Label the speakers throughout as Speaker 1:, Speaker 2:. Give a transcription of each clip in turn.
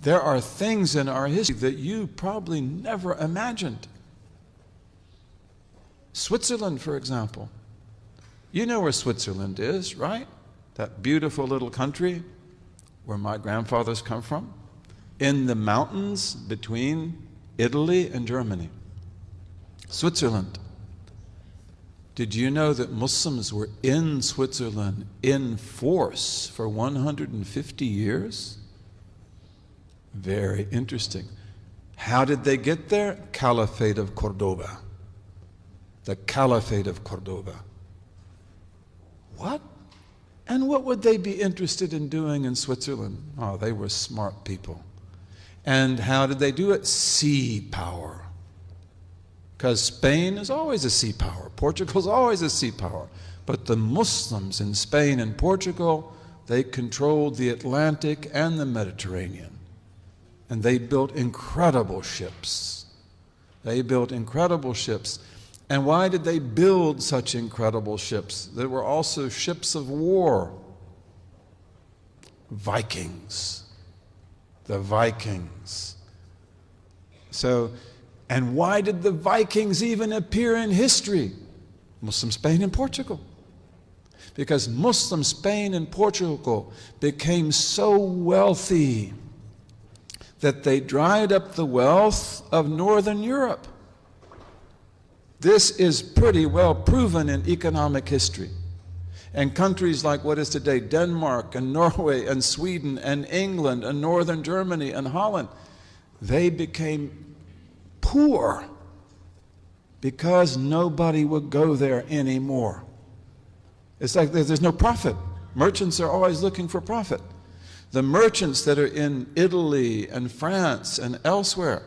Speaker 1: There are things in our history that you probably never imagined. Switzerland, for example. You know where Switzerland is, right? That beautiful little country where my grandfathers come from, in the mountains between Italy and Germany. Switzerland. Did you know that Muslims were in Switzerland in force for 150 years? Very interesting. How did they get there? Caliphate of Cordoba. The Caliphate of Cordoba. What? And what would they be interested in doing in Switzerland? Oh, they were smart people. And how did they do it? Sea power. Because Spain is always a sea power. Portugal is always a sea power. But the Muslims in Spain and Portugal, they controlled the Atlantic and the Mediterranean. And they built incredible ships. They built incredible ships. And why did they build such incredible ships? There were also ships of war. Vikings. The Vikings. So, and why did the Vikings even appear in history? Muslim Spain and Portugal. Because Muslim Spain and Portugal became so wealthy that they dried up the wealth of Northern Europe. This is pretty well proven in economic history. And countries like what is today Denmark and Norway and Sweden and England and Northern Germany and Holland, they became poor because nobody would go there anymore. It's like there's no profit. Merchants are always looking for profit. The merchants that are in Italy and France and elsewhere,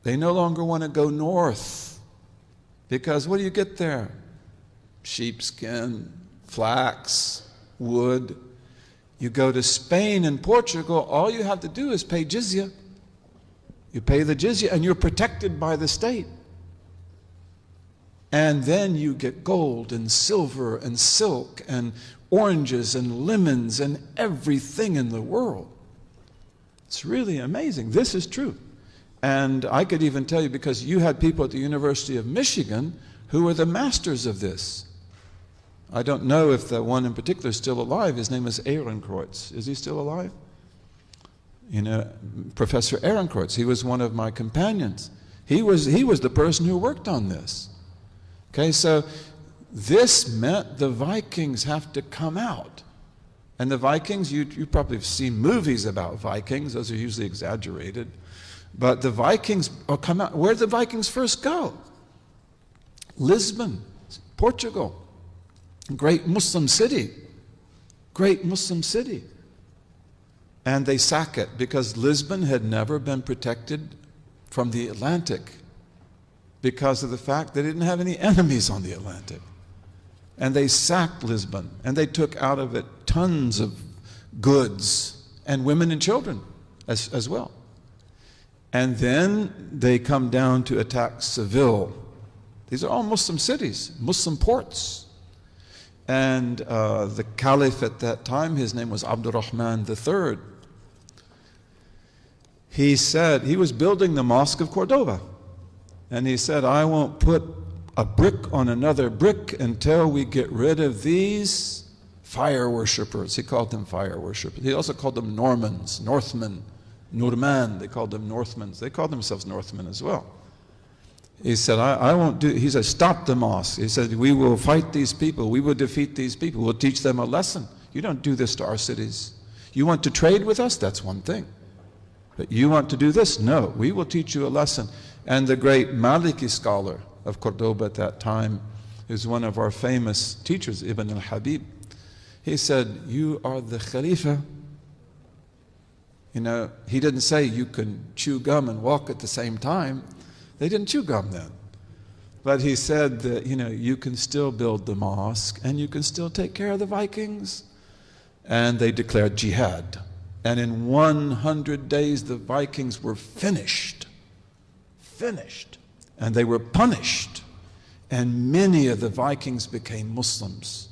Speaker 1: they no longer want to go north. Because what do you get there? Sheepskin, flax, wood. You go to Spain and Portugal, all you have to do is pay jizya. You pay the jizya and you're protected by the state. And then you get gold and silver and silk and oranges and lemons and everything in the world. It's really amazing. This is true. And I could even tell you, because you had people at the University of Michigan who were the masters of this. I don't know if the one in particular is still alive. His name is Ehrenkreuz. Is he still alive? You know, Professor Ehrenkreuz. He was one of my companions. He was the person who worked on this. Okay, so this meant the Vikings have to come out. And the Vikings, you probably have seen movies about Vikings. Those are usually exaggerated. But the Vikings come out. Where did the Vikings first go? Lisbon, Portugal. Great Muslim city. Great Muslim city. And they sack it because Lisbon had never been protected from the Atlantic because of the fact they didn't have any enemies on the Atlantic. And they sacked Lisbon, and they took out of it tons of goods and women and children as well. And then they come down to attack Seville. These are all Muslim cities, Muslim ports. And the caliph at that time, his name was Abdurrahman III. He said, he was building the Mosque of Cordoba. And he said, I won't put a brick on another brick until we get rid of these fire worshippers. He called them fire worshippers. He also called them Normans, Northmen. Norman, they called them Northmen. They called themselves Northmen as well. He said, I won't do, he said, stop the mosque. He said, we will fight these people. We will defeat these people. We'll teach them a lesson. You don't do this to our cities. You want to trade with us? That's one thing. But you want to do this? No, we will teach you a lesson. And the great Maliki scholar of Cordoba at that time is one of our famous teachers, Ibn al-Habib. He said, you are the Khalifa. You know, he didn't say you can chew gum and walk at the same time. They didn't chew gum then. But he said that, you know, you can still build the mosque and you can still take care of the Vikings. And they declared jihad. And in 100 days, the Vikings were finished. Finished. And they were punished. And many of the Vikings became Muslims.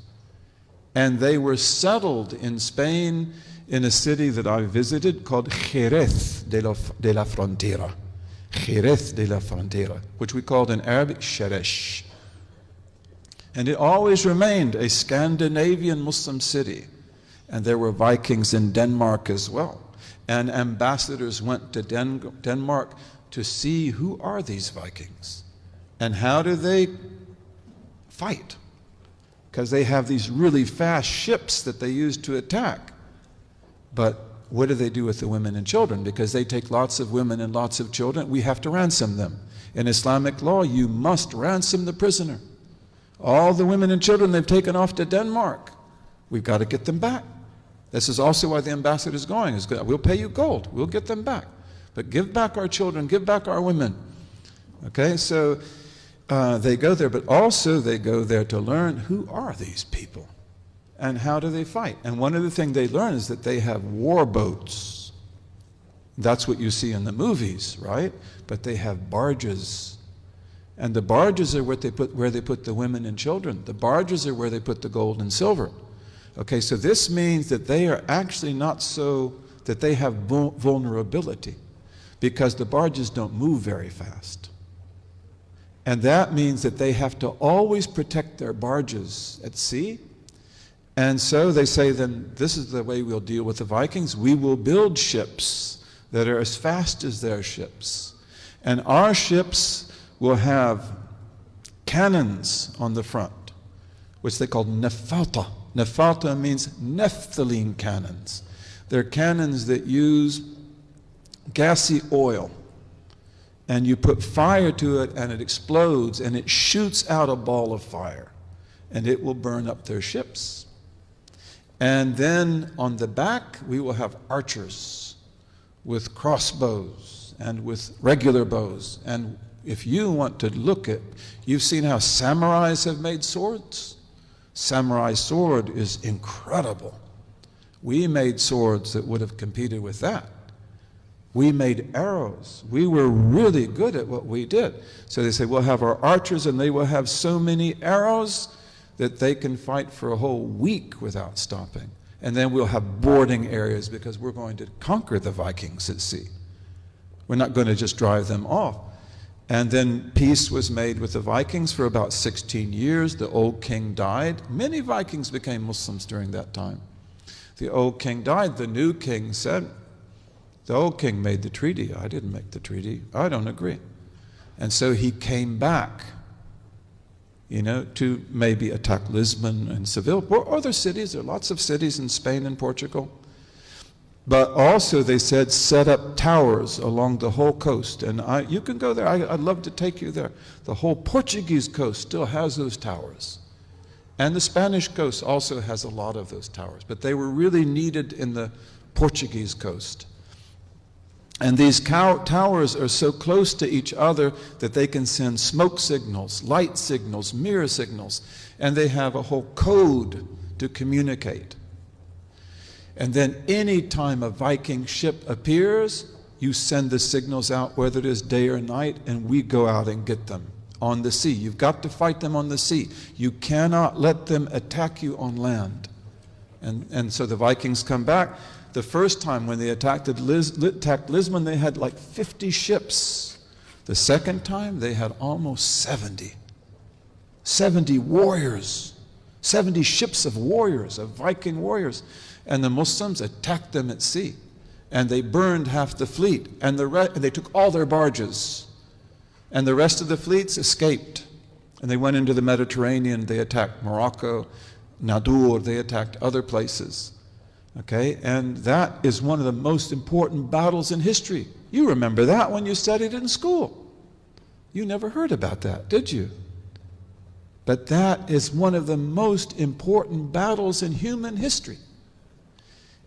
Speaker 1: And they were settled in Spain in a city that I visited called Jerez de la Frontera. Jerez de la Frontera, which we called in Arabic Sheresh. And it always remained a Scandinavian Muslim city. And there were Vikings in Denmark as well. And ambassadors went to Denmark to see who are these Vikings and how do they fight. Because they have these really fast ships that they use to attack. But what do they do with the women and children? Because they take lots of women and lots of children, we have to ransom them. In Islamic law, you must ransom the prisoner. All the women and children they've taken off to Denmark, we've got to get them back. This is also why the ambassador is going. We'll pay you gold, we'll get them back. But give back our children, give back our women. Okay, so they go there, but also they go there to learn who are these people and how do they fight. And one of the things they learn is that they have war boats. That's what you see in the movies, right? But they have barges. And the barges are where they put the women and children. The barges are where they put the gold and silver. Okay, so this means that they are actually not so, that they have vulnerability because the barges don't move very fast. And that means that they have to always protect their barges at sea. And so they say, then this is the way we'll deal with the Vikings. We will build ships that are as fast as their ships. And our ships will have cannons on the front, which they call nefata. Nefata means naphthalene cannons. They're cannons that use gassy oil. And you put fire to it and it explodes and it shoots out a ball of fire. And it will burn up their ships. And then on the back we will have archers with crossbows and with regular bows. And if you want to look at, you've seen how samurais have made swords? Samurai sword is incredible. We made swords that would have competed with that. We made arrows. We were really good at what we did. So they say, we'll have our archers and they will have so many arrows that they can fight for a whole week without stopping. And then we'll have boarding areas because we're going to conquer the Vikings at sea. We're not going to just drive them off. And then peace was made with the Vikings for about 16 years. The old king died. Many Vikings became Muslims during that time. The old king died. The new king said, the old king made the treaty. I didn't make the treaty. I don't agree. And so he came back, to maybe attack Lisbon and Seville or other cities. There are lots of cities in Spain and Portugal. But also they said set up towers along the whole coast. And you can go there. I'd love to take you there. The whole Portuguese coast still has those towers. And the Spanish coast also has a lot of those towers. But they were really needed in the Portuguese coast. And these towers are so close to each other that they can send smoke signals, light signals, mirror signals. And they have a whole code to communicate. And then any time a Viking ship appears, you send the signals out, whether it is day or night, and we go out and get them on the sea. You've got to fight them on the sea. You cannot let them attack you on land. And so the Vikings come back. The first time when they attacked Lisbon, they had like 50 ships. The second time, they had almost 70. 70 warriors. 70 ships of warriors, of Viking warriors. And the Muslims attacked them at sea. And they burned half the fleet. And they took all their barges. And the rest of the fleets escaped. And they went into the Mediterranean. They attacked Morocco, Nadur. They attacked other places. Okay? And that is one of the most important battles in history. You remember that when you studied in school. You never heard about that, did you? But that is one of the most important battles in human history.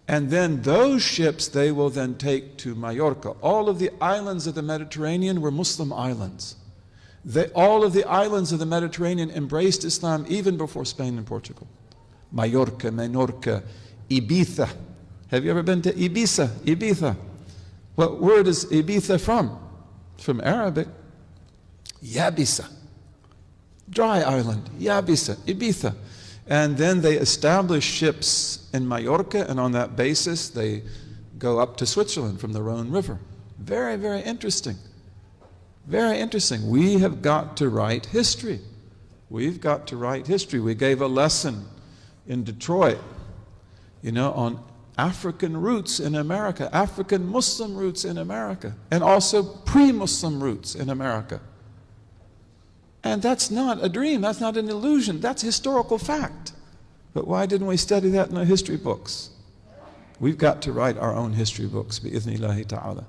Speaker 1: And then those ships they will then take to Mallorca. All of the islands of the Mediterranean were Muslim islands. All of the islands of the Mediterranean embraced Islam even before Spain and Portugal. Mallorca, Menorca, Ibiza. Have you ever been to Ibiza? Ibiza. What word is Ibiza from? It's from Arabic. Yabisa. Dry island. Yabisa. Ibiza. And then they establish ships in Majorca, and on that basis they go up to Switzerland from the Rhone River. Very, very interesting. Very interesting. We have got to write history. We've got to write history. We gave a lesson in Detroit, on African roots in America, African Muslim roots in America, and also pre-Muslim roots in America. And that's not a dream, that's not an illusion, that's historical fact. But why didn't we study that in our history books? We've got to write our own history books, bi-idhnillahi ta'ala.